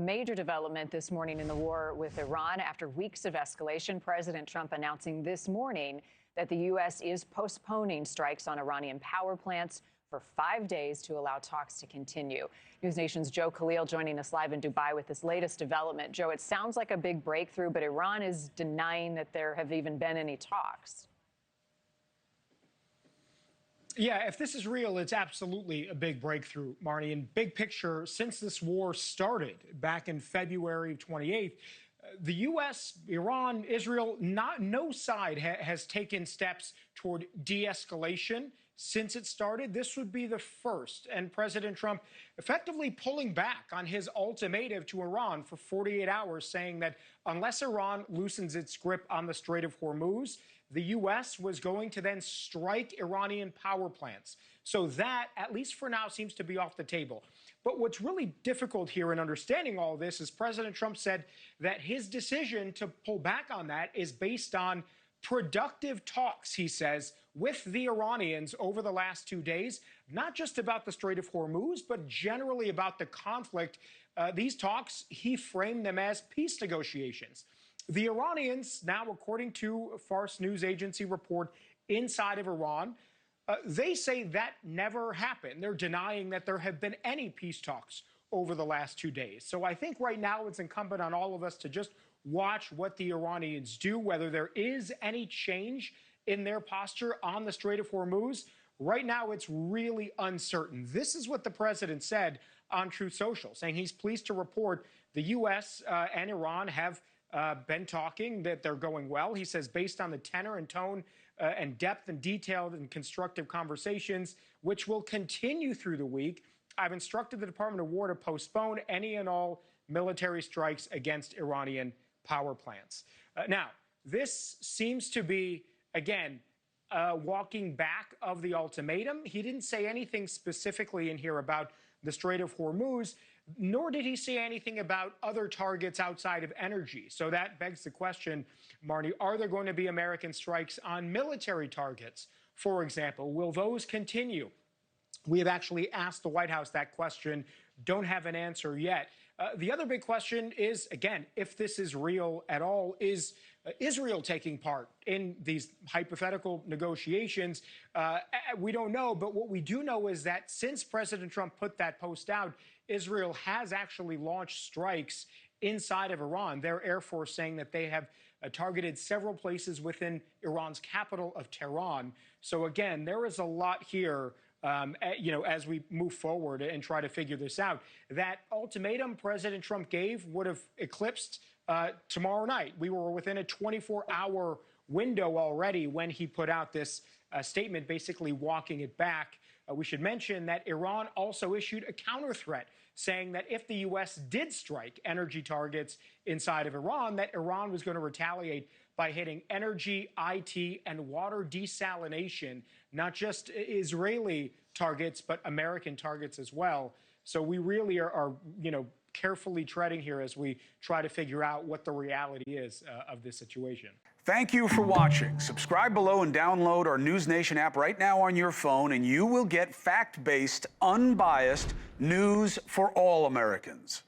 Major development this morning in the war with Iran. After weeks of escalation, President Trump announcing this morning that the U.S. is postponing strikes on Iranian power plants for 5 days to allow talks to continue. NewsNation's Khalil joining us live in Dubai with this latest development. Joe, it sounds like a big breakthrough, but Iran is denying that there have even been any talks. Yeah, if this is real, it's absolutely a big breakthrough, Marnie. And big picture, since this war started back in February 28th, the U.S., Iran, Israel, no side has taken steps toward de-escalation since it started. This would be the first. And President Trump effectively pulling back on his ultimatum to Iran for 48 hours, saying that unless Iran loosens its grip on the Strait of Hormuz, the U.S. was going to then strike Iranian power plants. So that, at least for now, seems to be off the table. But what's really difficult here in understanding all this is President Trump said that his decision to pull back on that is based on productive talks, he says, with the Iranians over the last 2 days, not just about the Strait of Hormuz, but generally about the conflict. These talks, he framed them as peace negotiations. The Iranians, now according to a Fars news agency report inside of Iran, they say that never happened. They're denying that there have been any peace talks over the last 2 days. So I think right now it's incumbent on all of us to just watch what the Iranians do, whether there is any change in their posture on the Strait of Hormuz. Right now, it's really uncertain. This is what the president said on Truth Social, saying he's pleased to report the U.S. And Iran have been talking, that they're going well. He says, based on the tenor and tone and depth and detailed and constructive conversations, which will continue through the week, I've instructed the Department of War to postpone any and all military strikes against Iranian power plants. Now, this seems to be, again, walking back of the ultimatum. He didn't say anything specifically in here about the Strait of Hormuz, nor did he say anything about other targets outside of energy. So that begs the question, Marnie, are there going to be American strikes on military targets, for example? Will those continue? We have actually asked the White House that question, don't have an answer yet. The other big question is, again, if this is real at all, is Israel taking part in these hypothetical negotiations? We don't know, but what we do know is that since President Trump put that post out, Israel has actually launched strikes inside of Iran. Their Air Force saying that they have targeted several places within Iran's capital of Tehran. So again, there is a lot here, as we move forward and try to figure this out. That ultimatum President Trump gave would have eclipsed tomorrow night. We were within a 24-hour window already when he put out this statement, basically walking it back. We should mention that Iran also issued a counter threat, saying that if the U.S. did strike energy targets inside of Iran, that Iran was going to retaliate by hitting energy, IT, and water desalination, not just Israeli targets, but American targets as well. So we really are carefully treading here as we try to figure out what the reality is of this situation. Thank you for watching. Subscribe below and download our NewsNation app right now on your phone, and you will get fact-based, unbiased news for all Americans.